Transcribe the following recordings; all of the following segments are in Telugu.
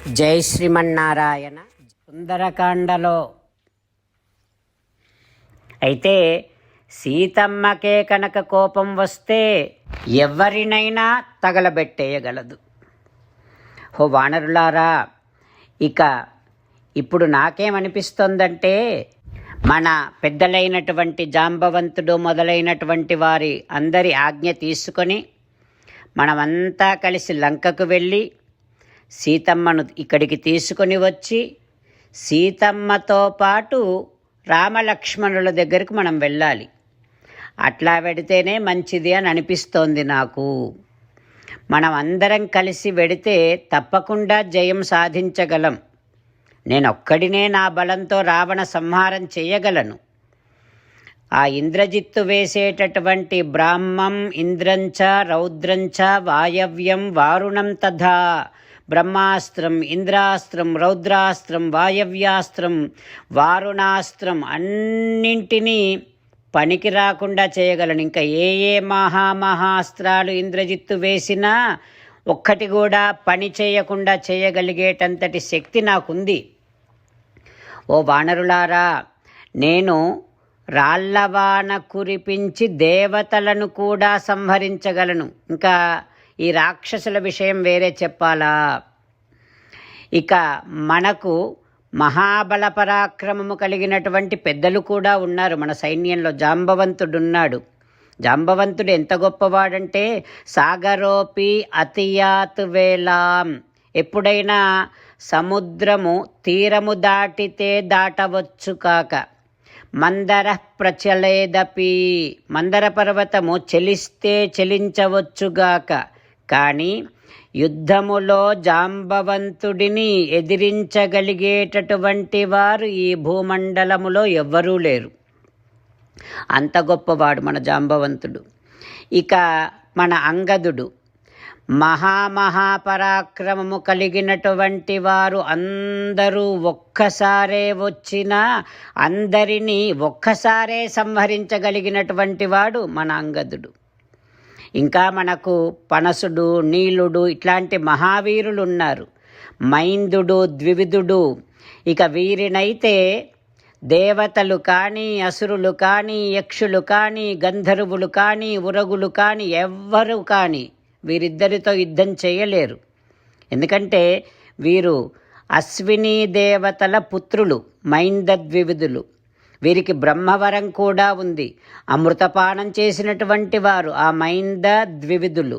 జై శ్రీమన్నారాయణ. సుందరకాండలో అయితే సీతమ్మకే కనుక కోపం వస్తే ఎవరినైనా తగలబెట్టేయగలదు. హో వానరులారా, ఇప్పుడు నాకేమనిపిస్తోందంటే మన పెద్దలైనటువంటి జాంబవంతుడు మొదలైనటువంటి వారి అందరి ఆజ్ఞ తీసుకొని మనమంతా కలిసి లంకకు వెళ్ళి సీతమ్మను ఇక్కడికి తీసుకొని వచ్చి సీతమ్మతో పాటు రామలక్ష్మణుల దగ్గరకు మనం వెళ్ళాలి. అట్లా వెడితేనే మంచిది అని అనిపిస్తోంది నాకు. మనం అందరం కలిసి వెడితే తప్పకుండా జయం సాధించగలం. నేనొక్కడినే నా బలంతో రావణ సంహారం చేయగలను. ఆ ఇంద్రజిత్తు వేసేటటువంటి బ్రాహ్మం ఇంద్రంచ రౌద్రంచ వాయవ్యం వారుణం తథా బ్రహ్మాస్త్రం ఇంద్రాస్త్రం రౌద్రాస్త్రం వాయవ్యాస్త్రం వారుణాస్త్రం అన్నింటినీ పనికి రాకుండా చేయగలను. ఇంకా ఏ మహామహాస్త్రాలు ఇంద్రజిత్తు వేసినా ఒక్కటి కూడా పని చేయకుండా చేయగలిగేటంతటి శక్తి నాకుంది. ఓ వానరులారా, నేను రాళ్లవాన కురిపించి దేవతలను కూడా సంహరించగలను. ఇంకా ఈ రాక్షసుల విషయం వేరే చెప్పాలా? ఇక మనకు మహాబల పరాక్రమము కలిగినటువంటి పెద్దలు కూడా ఉన్నారు మన సైన్యంలో. జాంబవంతుడున్నాడు. జాంబవంతుడు ఎంత గొప్పవాడంటే సాగరోపి అతియాత్ వేలాం, ఎప్పుడైనా సముద్రము తీరము దాటితే దాటవచ్చు కాక, మందర ప్రచలేదపి, మందర పర్వతము చెలిస్తే చెలించవచ్చుగాక, కానీ యుద్ధములో జాంబవంతుడిని ఎదిరించగలిగేటటువంటి వారు ఈ భూమండలములో ఎవ్వరూ లేరు. అంత గొప్పవాడు మన జాంబవంతుడు. ఇక మన అంగదుడు మహాపరాక్రమము కలిగినటువంటి వారు అందరూ ఒక్కసారే వచ్చినా అందరినీ ఒక్కసారే సంహరించగలిగినటువంటి వాడు మన అంగదుడు. ఇంకా మనకు పనసుడు నీలుడు ఇట్లాంటి మహావీరులు ఉన్నారు. మైందుడు ద్వివిధుడు. ఇక వీరినైతే దేవతలు కానీ అసురులు కానీ యక్షులు కానీ గంధర్వులు కానీ ఉరగులు కానీ ఎవ్వరు కానీ వీరిద్దరితో యుద్ధం చేయలేరు. ఎందుకంటే వీరు అశ్విని దేవతల పుత్రులు, మైందద్వివిధులు. వీరికి బ్రహ్మవరం కూడా ఉంది. అమృతపానం చేసినటువంటి వారు ఆ మైంద ద్వివిధులు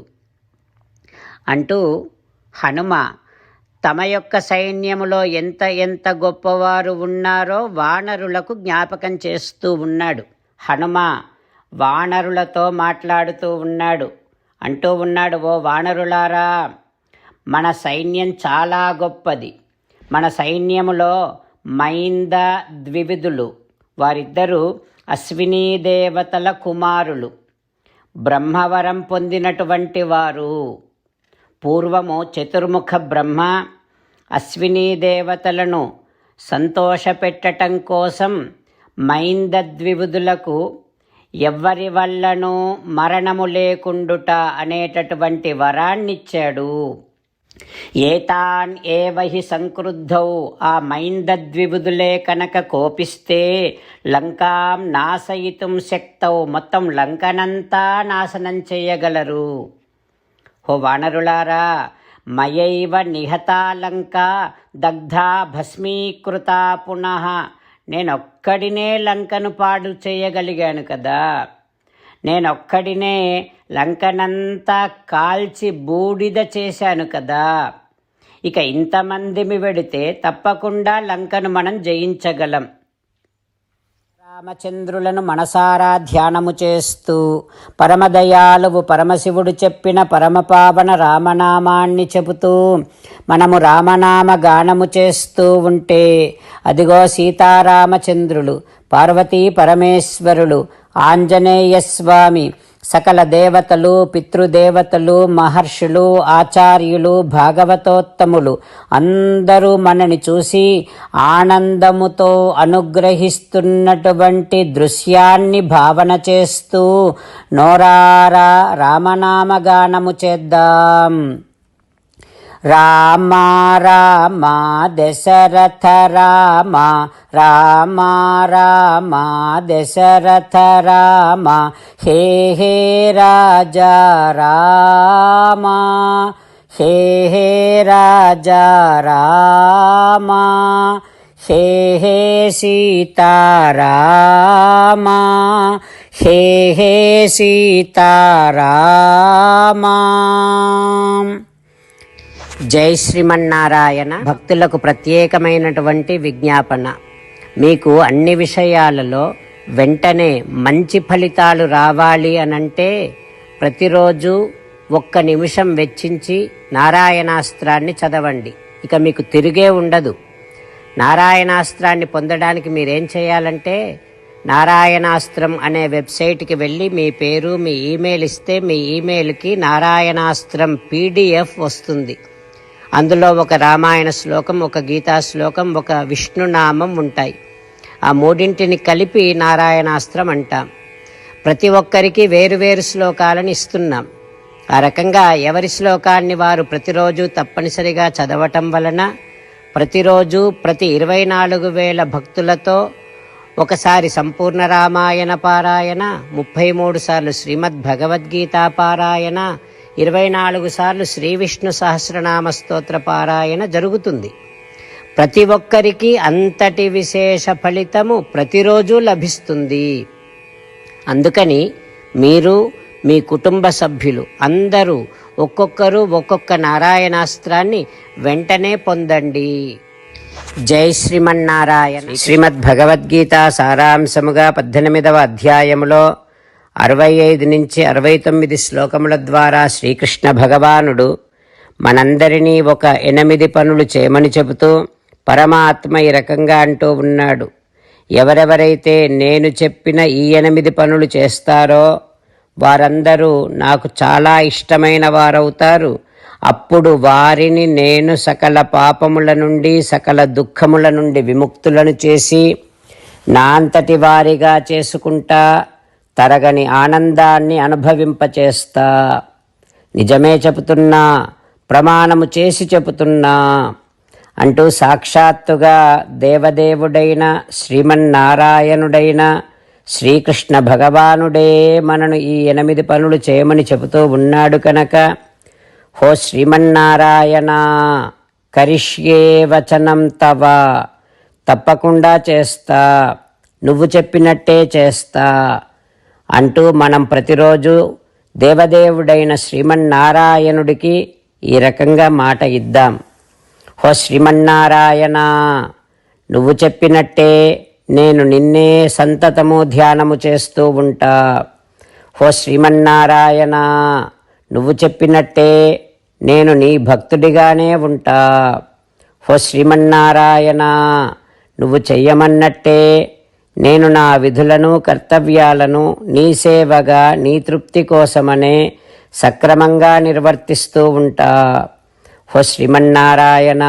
అంటూ హనుమ తమ యొక్క సైన్యములో ఎంత గొప్పవారు ఉన్నారో వానరులకు జ్ఞాపకం చేస్తూ ఉన్నాడు. హనుమ వానరులతో మాట్లాడుతూ ఉన్నాడు. అంటూ ఉన్నాడు, ఓ వానరులారా, మన సైన్యం చాలా గొప్పది. మన సైన్యములో మైంద ద్వివిధులు, వారిద్దరూ అశ్వినీ దేవతల కుమారులు, బ్రహ్మవరం పొందినటువంటి వారు. పూర్వము చతుర్ముఖ బ్రహ్మ అశ్వినీ దేవతలను సంతోషపెట్టటం కోసం మైందద్వివిధులకు ఎవ్వరి వల్లనూ మరణము లేకుండుట అనేటటువంటి వరాన్నిచ్చాడు. ఏతాన్ ఏవహి సంక్రుద్ధౌ, ఆ మైందద్వివిధులే కనుక కోపిస్తే లంకాం నాశయితుం శక్తౌ, మొత్తం లంకనంతా నాశనం చేయగలరు. హో వానరులారా, మయైవ నిహతా లంక దగ్ధా భస్మీకృతా పునః, నేనొక్కడినే లంకను పాడు చేయగలిగాను కదా. నేనొక్కడినే లంకనంతా కాల్చి బూడిద చేశాను కదా. ఇక ఇంతమందిమి వెడితే తప్పకుండా లంకను మనం జయించగలం. రామచంద్రులను మనసారా ధ్యానము చేస్తూ పరమదయాలువు పరమశివుడు చెప్పిన పరమపావన రామనామాన్ని చెబుతూ మనము రామనామ గానము చేస్తూ ఉంటే అదిగో సీతారామచంద్రులు, పార్వతీ పరమేశ్వరులు, ఆంజనేయస్వామి, సకల దేవతలు, పితృదేవతలు, మహర్షులు, ఆచార్యులు, భాగవతోత్తములు అందరూ మనని చూసి ఆనందముతో అనుగ్రహిస్తున్నటువంటి దృశ్యాన్ని భావన చేస్తూ నోరారా రామనామగానము చేద్దాం. రామ రామ దశరథ రామ రామ రామ దశరథ రామ హే హే రాజా రామ హే హే రాజా రామ హే హే సీతారామ హే హే సీతారామ. జై శ్రీమన్నారాయణ. భక్తులకు ప్రత్యేకమైనటువంటి విజ్ఞాపన. మీకు అన్ని విషయాలలో వెంటనే మంచి ఫలితాలు రావాలి అనంటే ప్రతిరోజు 1 నిమిషం వెచ్చించి నారాయణాస్త్రాన్ని చదవండి. ఇక మీకు తిరిగే ఉండదు. నారాయణాస్త్రాన్ని పొందడానికి మీరేం చేయాలంటే నారాయణాస్త్రం అనే వెబ్సైట్కి వెళ్ళి మీ పేరు మీ ఈమెయిల్ ఇస్తే మీ ఈమెయిల్కి నారాయణాస్త్రం PDF వస్తుంది. అందులో ఒక రామాయణ శ్లోకం, ఒక గీతా శ్లోకం, ఒక విష్ణునామం ఉంటాయి. ఆ 3ంటిని కలిపి నారాయణాస్త్రం అంటాం. ప్రతి ఒక్కరికి వేరువేరు శ్లోకాలను ఇస్తున్నాం. ఆ రకంగా ఎవరి శ్లోకాన్ని వారు ప్రతిరోజు తప్పనిసరిగా చదవటం వలన ప్రతిరోజు ప్రతి 24,000 భక్తులతో ఒకసారి సంపూర్ణ రామాయణ పారాయణ, 33 సార్లు శ్రీమద్ భగవద్గీత పారాయణ, 24 సార్లు శ్రీ విష్ణు సహస్రనామ స్తోత్ర పారాయణ జరుగుతుంది. ప్రతి ఒక్కరికి అంతటి విశేష ఫలితము ప్రతిరోజు లభిస్తుంది. అందుకని మీరు మీ కుటుంబ సభ్యులు అందరూ ఒక్కొక్కరు ఒక్కొక్క నారాయణాస్త్రాన్ని వెంటనే పొందండి. జై శ్రీమన్నారాయణ. శ్రీమద్ భగవద్గీత సారాంశముగా 18వ అధ్యాయములో 65 నుంచి 69 శ్లోకముల ద్వారా శ్రీకృష్ణ భగవానుడు మనందరినీ ఒక 8 పనులు చేయమని చెబుతూ పరమాత్మ ఈ రకంగా అంటూ ఉన్నాడు. ఎవరెవరైతే నేను చెప్పిన ఈ 8 పనులు చేస్తారో వారందరూ నాకు చాలా ఇష్టమైన వారవుతారు. అప్పుడు వారిని నేను సకల పాపముల నుండి సకల దుఃఖముల నుండి విముక్తులను చేసి నా అంతటి వారిగా చేసుకుంటా, తరగని ఆనందాన్ని అనుభవింపచేస్తా. నిజమే చెబుతున్నా, ప్రమాణము చేసి చెబుతున్నా అంటూ సాక్షాత్తుగా దేవదేవుడైన శ్రీమన్నారాయణుడైన శ్రీకృష్ణ భగవానుడే మనను ఈ 8 పనులు చేయమని చెబుతూ ఉన్నాడు కనుక, హో శ్రీమన్నారాయణ కరిష్యే వచనం తవ, తప్పకుండా చేస్తా, నువ్వు చెప్పినట్టే చేస్తా అంటూ మనం ప్రతిరోజు దేవదేవుడైన శ్రీమన్నారాయణుడికి ఈ రకంగా మాట ఇద్దాం. హో శ్రీమన్నారాయణ, నువ్వు చెప్పినట్టే నేను నిన్నే సంతతము ధ్యానము చేస్తూ ఉంటా. హో శ్రీమన్నారాయణ, నువ్వు చెప్పినట్టే నేను నీ భక్తుడిగానే ఉంటా. హో శ్రీమన్నారాయణ, నువ్వు చెయ్యమన్నట్టే నేను నా విధులను కర్తవ్యాలను నీ సేవగా నీ తృప్తి కోసమనే సక్రమంగా నిర్వర్తిస్తూ ఉంటా. హో శ్రీమన్నారాయణ,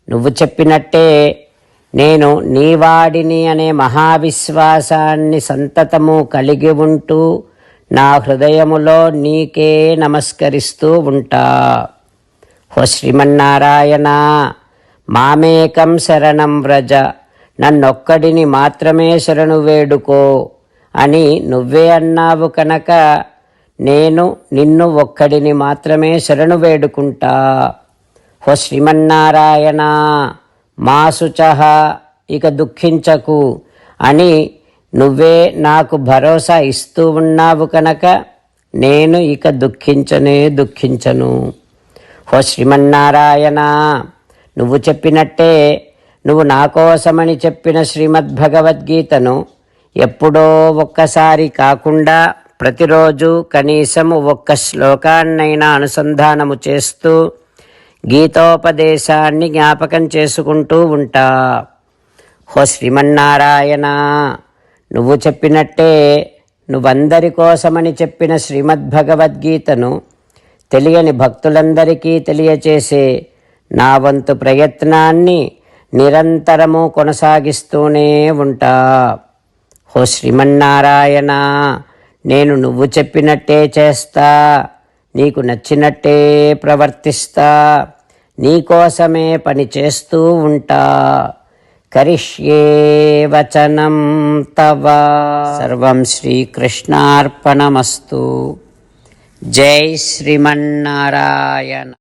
నువ్వు చెప్పినట్టే నేను నీవాడిని అనే మహావిశ్వాసాన్ని సంతతము కలిగి ఉంటూ నా హృదయములో నీకే నమస్కరిస్తూ ఉంటా. హో శ్రీమన్నారాయణ, మామేకం శరణం వ్రజ, నన్నొక్కడిని మాత్రమే శరణు వేడుకో అని నువ్వే అన్నావు కనుక నేను నిన్ను ఒక్కడిని మాత్రమే శరణు వేడుకుంటా. హో శ్రీమన్నారాయణ, మా శుచః, ఇక దుఃఖించకు అని నువ్వే నాకు భరోసా ఇస్తూ ఉన్నావు కనుక నేను ఇక దుఃఖించను. హో శ్రీమన్నారాయణ, నువ్వు చెప్పినట్టే నువ్వు నా కోసమని చెప్పిన శ్రీమద్భగవద్గీతను ఎప్పుడో ఒక్కసారి కాకుండా ప్రతిరోజు కనీసము 1 శ్లోకాన్నైనా అనుసంధానము చేస్తూ గీతోపదేశాన్ని జ్ఞాపకం చేసుకుంటూ ఉంటా. హో శ్రీమన్నారాయణ, నువ్వు చెప్పినట్టే నువ్వందరి కోసమని చెప్పిన శ్రీమద్భగవద్గీతను తెలియని భక్తులందరికీ తెలియచేసే నా వంతు ప్రయత్నాన్ని నిరంతరము కొనసాగిస్తూనే ఉంటా. హో శ్రీమన్నారాయణ, నేను నువ్వు చెప్పినట్టే చేస్తా, నీకు నచ్చినట్టే ప్రవర్తిస్తా, నీకోసమే పని చేస్తూ ఉంటా. కరిష్యే వచనం తవ. సర్వం శ్రీకృష్ణార్పణమస్తు. జై శ్రీమన్నారాయణ.